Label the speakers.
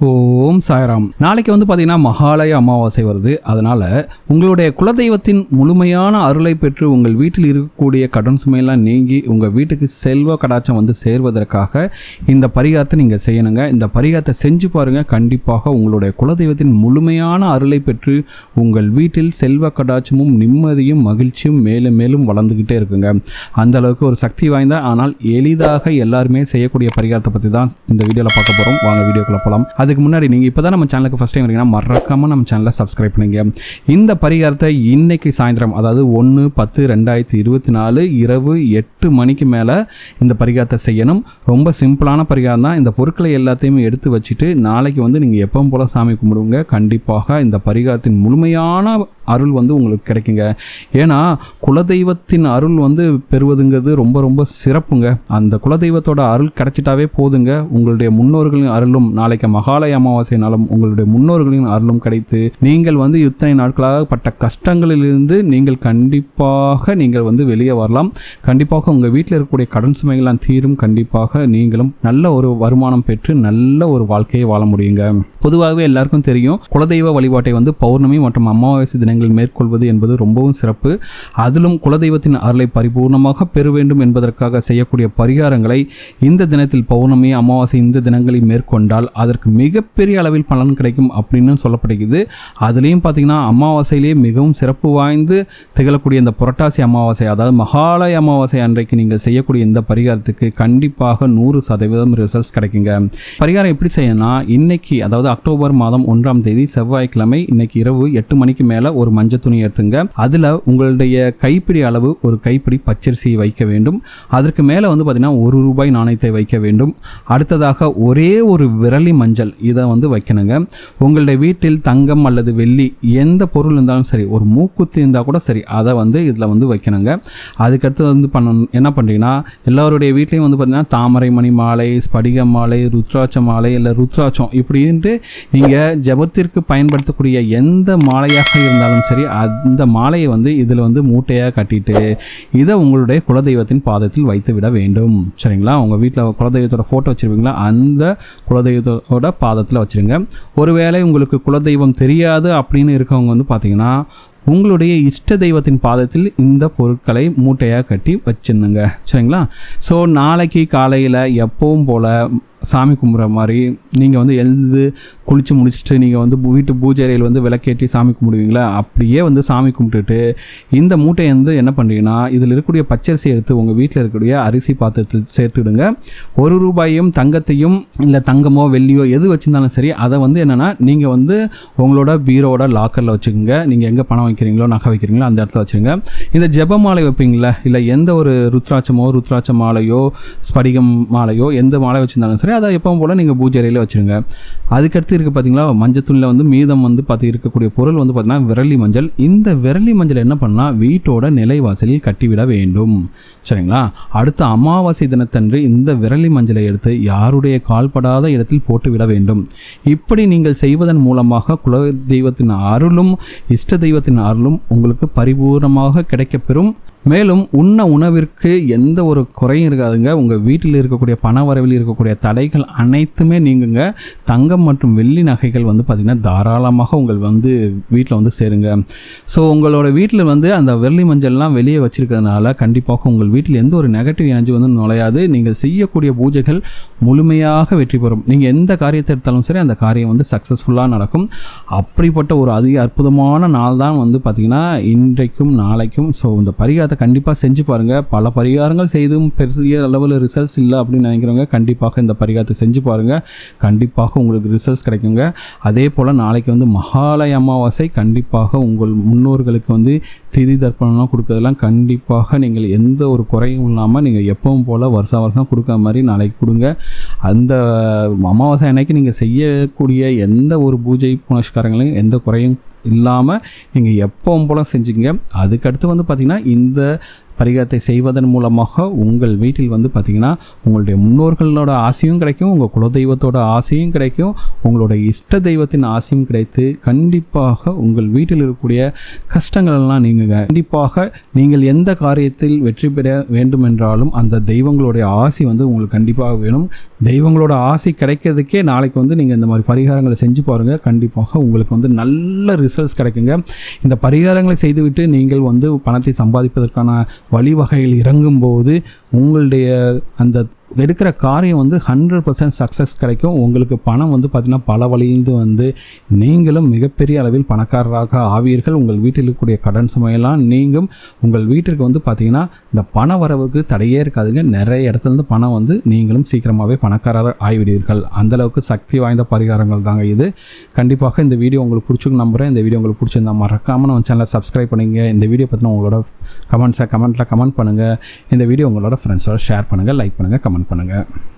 Speaker 1: ஓம் சாய்ராம். நாளைக்கு பார்த்தீங்கன்னா மகாலய அமாவாசை வருது. அதனால் உங்களுடைய குலதெய்வத்தின் முழுமையான அருளை பெற்று உங்கள் வீட்டில் இருக்கக்கூடிய கடன் சுமையெல்லாம் நீங்கி உங்கள் வீட்டுக்கு செல்வ கடாட்சம் சேர்வதற்காக இந்த பரிகாரத்தை நீங்கள் செய்யணுங்க. இந்த பரிகாரத்தை செஞ்சு பாருங்கள். கண்டிப்பாக உங்களுடைய குலதெய்வத்தின் முழுமையான அருளை பெற்று உங்கள் வீட்டில் செல்வ கடாட்சமும் நிம்மதியும் மகிழ்ச்சியும் மேலும் மேலும் வளர்ந்துக்கிட்டே இருக்குங்க. அந்த அளவுக்கு ஒரு சக்தி வாய்ந்த ஆனால் எளிதாக எல்லாருமே செய்யக்கூடிய பரிகாரத்தை பற்றி தான் இந்த வீடியோவில் பார்க்க போகிறோம். வாங்க வீடியோக்குள்ள போகலாம். அதுக்கு முன்னாடி நீங்கள் இப்போ தான் நம்ம சேனலுக்கு ஃபஸ்ட் டைம் வரீங்கன்னா மறக்காமல் நம்ம சேனலை சப்ஸ்கிரைப் பண்ணுங்க. இந்த பரிகாரத்தை இன்னைக்கு சாயந்தரம், அதாவது 1/10/2024 இரவு 8 மணிக்கு மேலே இந்த பரிகாரத்தை செய்யணும். ரொம்ப சிம்பிளான பரிகாரம் தான். இந்த பொருட்களை எல்லாத்தையுமே எடுத்து வச்சுட்டு நாளைக்கு நீங்கள் எப்பவும் போல் சாமி கும்பிடுங்க. கண்டிப்பாக இந்த பரிகாரத்தின் முழுமையான அருள் உங்களுக்கு கிடைக்குங்க. ஏன்னா குலதெய்வத்தின் அருள் பெறுவதுங்கிறது ரொம்ப ரொம்ப சிறப்புங்க. அந்த குலதெய்வத்தோட அருள் கிடைச்சிட்டாவே போதுங்க. உங்களுடைய முன்னோர்களின் அருளும் நாளைக்கு மகாலய அமாவாசைனாலும் உங்களுடைய முன்னோர்களின் அருளும் கிடைத்து நீங்கள் இத்தனை நாட்களாக பட்ட கஷ்டங்களிலிருந்து நீங்கள் கண்டிப்பாக வெளியே வரலாம். கண்டிப்பாக உங்கள் வீட்டில் இருக்கக்கூடிய கடன் சுமைகள்லாம் தீரும். கண்டிப்பாக நீங்களும் நல்ல ஒரு வருமானம் பெற்று நல்ல ஒரு வாழ்க்கையை வாழ முடியுங்க. பொதுவாகவே எல்லாருக்கும் தெரியும், குலதெய்வ வழிபாட்டை பௌர்ணமி மற்றும் அமாவாசை தினங்கள் மேற்கொள்வது என்பது ரொம்பவும் சிறப்பு. அதிலும் குலதெய்வத்தின் அருளை பரிபூர்ணமாக பெற வேண்டும் என்பதற்காக செய்யக்கூடிய பரிகாரங்களை இந்த தினத்தில் பௌர்ணமி அமாவாசை இந்த தினங்களில் மேற்கொண்டால் அதற்கு மிகப்பெரிய அளவில் பலன் கிடைக்கும் அப்படின்னு சொல்லப்படுகிறது. அதுலேயும் பார்த்தீங்கன்னா அமாவாசையிலேயே மிகவும் சிறப்பு வாய்ந்து திகழக்கூடிய இந்த புரட்டாசி அமாவாசை, அதாவது மகாலய அமாவாசை அன்றைக்கு நீங்கள் செய்யக்கூடிய இந்த பரிகாரத்துக்கு கண்டிப்பாக 100% ரிசல்ட்ஸ் கிடைக்குங்க. பரிகாரம் எப்படி செய்யணும்னா, இன்னைக்கு அதாவது அக்டோபர் மாதம் 1ஆம் தேதி செவ்வாய்க்கிழமை இன்னைக்கு இரவு 8 மணிக்கு மேலே ஒரு மஞ்சள் துணி எடுத்துங்க. அதில் உங்களுடைய கைப்பிடி அளவு ஒரு கைப்பிடி பச்சரிசியை வைக்க வேண்டும். அதற்கு மேலே பார்த்தீங்கன்னா ₹1 நாணயத்தை வைக்க வேண்டும். அடுத்ததாக ஒரே ஒரு விரலி மஞ்சள் இதை வைக்கணுங்க. உங்களுடைய வீட்டில் தங்கம் அல்லது வெள்ளி எந்த பொருள் இருந்தாலும் சரி, ஒரு மூக்குத்தி இருந்தால் கூட சரி, அதை இதில் வைக்கணுங்க. அதுக்கடுத்து என்ன பண்ணுறீங்கன்னா, எல்லாருடைய வீட்லேயும் பார்த்தீங்கன்னா தாமரை மணி மாலை, ஸ்படிக மாலை, ருத்ராட்ச மாலை இல்லை ருத்ராட்சம் இப்படின்ட்டு நீங்கள் ஜபத்திற்கு பயன்படுத்தக்கூடிய எந்த மாலையாக இருந்தாலும் சரி, அந்த மாலையை இதில் மூட்டையாக கட்டிட்டு இதை உங்களுடைய குலதெய்வத்தின் பாதத்தில் வைத்து விட வேண்டும். சரிங்களா? உங்கள் வீட்டில் குலதெய்வத்தோட ஃபோட்டோ வச்சுருப்பீங்களா, அந்த குலதெய்வத்தோட பாதத்தில் வச்சுருங்க. ஒருவேளை உங்களுக்கு குலதெய்வம் தெரியாது அப்படின்னு இருக்கவங்க பார்த்தீங்கன்னா உங்களுடைய இஷ்ட தெய்வத்தின் பாதத்தில் இந்த பொருட்களை மூட்டையாக கட்டி வச்சிருந்துங்க. சரிங்களா? ஸோ நாளைக்கு காலையில் எப்பவும் போல் சாமி கும்பிட்ற மாதிரி நீங்கள் எழுந்து குளித்து முடிச்சுட்டு நீங்கள் வீட்டு பூஜை அறையில் விளக்கேற்றி சாமி கும்பிடுவீங்களா, அப்படியே சாமி கும்பிட்டுட்டு இந்த மூட்டையை என்ன பண்ணுறீங்கன்னா, இதில் இருக்கக்கூடிய பச்சரிசி எடுத்து உங்கள் வீட்டில் இருக்கக்கூடிய அரிசி பாத்திரத்தில் சேர்த்துடுங்க. ₹1 தங்கத்தையும் இல்லை தங்கமோ வெள்ளியோ எது வச்சுருந்தாலும் சரி, அதை என்னென்னா நீங்கள் உங்களோட பீரோட லாக்கரில் வச்சுக்கோங்க. நீங்கள் எங்கே பணம் வைக்கிறீங்களோ நகை வைக்கிறீங்களோ அந்த இடத்துல வச்சுருங்க. இந்த ஜெப மாலை வைப்பீங்களா, இல்லை எந்த ஒரு ருத்ராட்ச மாலையோ ஸ்படிகம் மாலையோ எந்த மாலை வச்சுருந்தாலும் சரி, அதை எப்பவும் போல் நீங்கள் பூஜை அறையில் வச்சுருங்க. அதுக்கடுத்து இருக்குது பார்த்தீங்களா, மஞ்சள் துணியில் மீதம் பார்த்து இருக்கக்கூடிய பொருள் பார்த்தீங்கன்னா விரலி மஞ்சள். இந்த விரலி மஞ்சள் என்ன பண்ணால் வீட்டோட நிலைவாசலில் கட்டிவிட வேண்டும். சரிங்களா? அடுத்த அமாவாசை தினத்தன்று இந்த விரலி மஞ்சளை எடுத்து யாருடைய கால்படாத இடத்தில் போட்டு விட வேண்டும். இப்படி நீங்கள் செய்வதன் மூலமாக குல தெய்வத்தின் அருளும் இஷ்ட தெய்வத்தின் அருளும் உங்களுக்கு பரிபூர்ணமாக கிடைக்கப்பெறும். மேலும் உணவிற்கு எந்த ஒரு குறையும் இருக்காதுங்க. உங்கள் வீட்டில் இருக்கக்கூடிய பண வரவில் இருக்கக்கூடிய தடைகள் அனைத்துமே நீங்குங்க. தங்கம் மற்றும் வெள்ளி நகைகள் பார்த்திங்கன்னா தாராளமாக உங்கள் வீட்டில் சேருங்க. ஸோ உங்களோட வீட்டில் அந்த வெள்ளி மஞ்சள்லாம் வெளியே வச்சுருக்கிறதுனால கண்டிப்பாக உங்கள் வீட்டில் எந்த ஒரு நெகட்டிவ் எனர்ஜி நுழையாது. நீங்கள் செய்யக்கூடிய பூஜைகள் முழுமையாக வெற்றி பெறும். நீங்கள் எந்த காரியத்தை எடுத்தாலும் சரி, அந்த காரியம் சக்ஸஸ்ஃபுல்லாக நடக்கும். அப்படிப்பட்ட ஒரு அற்புதமான நாள் தான் பார்த்திங்கன்னா இன்றைக்கும் நாளைக்கும். ஸோ இந்த பரிகாரத்தை கண்டிப்பாக செஞ்சு பாருங்கள். பல பரிகாரங்கள் செய்தும் பெரிய அளவில் ரிசல்ட்ஸ் இல்லை அப்படின்னு நினைக்கிறவங்க கண்டிப்பாக இந்த பரிகாரத்தை செஞ்சு பாருங்கள். கண்டிப்பாக உங்களுக்கு ரிசல்ட்ஸ் கிடைக்குங்க. அதே போல் நாளைக்கு மகாலய அமாவாசை. கண்டிப்பாக உங்கள் முன்னோர்களுக்கு திதி தர்ப்பணம்லாம் கொடுக்கறதெல்லாம் கண்டிப்பாக நீங்கள் எந்த ஒரு குறையும் இல்லாமல் நீங்கள் எப்பவும் போல் வருஷம் கொடுக்குற மாதிரி நாளைக்கு கொடுங்க. அந்த அமாவாசை அன்னைக்கு நீங்கள் செய்யக்கூடிய எந்த ஒரு பூஜை புனஸ்காரங்களையும் எந்த குறையும் இல்லாமல் நீங்கள் எப்பவும் போல் செஞ்சுங்க. அதுக்கடுத்து பார்த்திங்கன்னா இந்த பரிகாரத்தை செய்வதன் மூலமாக உங்கள் வீட்டில் வந்து பார்த்திங்கன்னா உங்களுடைய முன்னோர்களோட ஆசையும் கிடைக்கும், உங்கள் குலதெய்வத்தோட ஆசையும் கிடைக்கும், உங்களோட இஷ்ட தெய்வத்தின் ஆசையும் கிடைத்து கண்டிப்பாக உங்கள் வீட்டில் இருக்கக்கூடிய கஷ்டங்களெல்லாம் நீங்குங்க. கண்டிப்பாக நீங்கள் எந்த காரியத்தில் வெற்றி பெற வேண்டுமென்றாலும் அந்த தெய்வங்களுடைய ஆசை வந்து உங்களுக்கு கண்டிப்பாக வேணும். தெய்வங்களோட ஆசை கிடைக்கிறதுக்கே நாளைக்கு வந்து நீங்கள் இந்த மாதிரி பரிகாரங்களை செஞ்சு பாருங்கள். கண்டிப்பாக உங்களுக்கு வந்து நல்ல ரிசல்ட்ஸ் கிடைக்குங்க. இந்த பரிகாரங்களை செய்துவிட்டு நீங்கள் வந்து பணத்தை சம்பாதிப்பதற்கான வழிவகையில் இறங்கும்போது உங்களுடைய அந்த எடுக்கிற காரியம் வந்து 100% சக்ஸஸ் கிடைக்கும். உங்களுக்கு பணம் வந்து பார்த்திங்கன்னா பல வழியிலிருந்து வந்து நீங்களும் மிகப்பெரிய அளவில் பணக்காரராக ஆவீர்கள். உங்கள் வீட்டில் இருக்கக்கூடிய கடன் சுமையெல்லாம் நீங்கும். உங்கள் வீட்டிற்கு வந்து பார்த்திங்கன்னா இந்த பண வரவுக்கு தடையே இருக்காதுங்க. நிறைய இடத்துலேருந்து பணம் வந்து நீங்களும் சீக்கிரமாகவே பணக்காரராக ஆகிவிடுவீர்கள். அந்தளவுக்கு சக்தி வாய்ந்த பரிகாரங்கள் தாங்க இது. கண்டிப்பாக இந்த வீடியோ உங்களுக்கு பிடிச்சிருக்கு நம்புகிறேன். இந்த வீடியோ உங்களுக்கு பிடிச்சிருந்தா மறக்காமல் நம்ம சேனலை சப்ஸ்கிரைப் பண்ணுங்க. இந்த வீடியோ பற்றின உங்களோட கமெண்ட்டில் கமெண்ட் பண்ணுங்கள். இந்த வீடியோ உங்களோட ஃப்ரெண்ட்ஸோட ஷேர் பண்ணுங்கள், லைக் பண்ணுங்கள், கமெண்ட் பண்ணுங்கள்.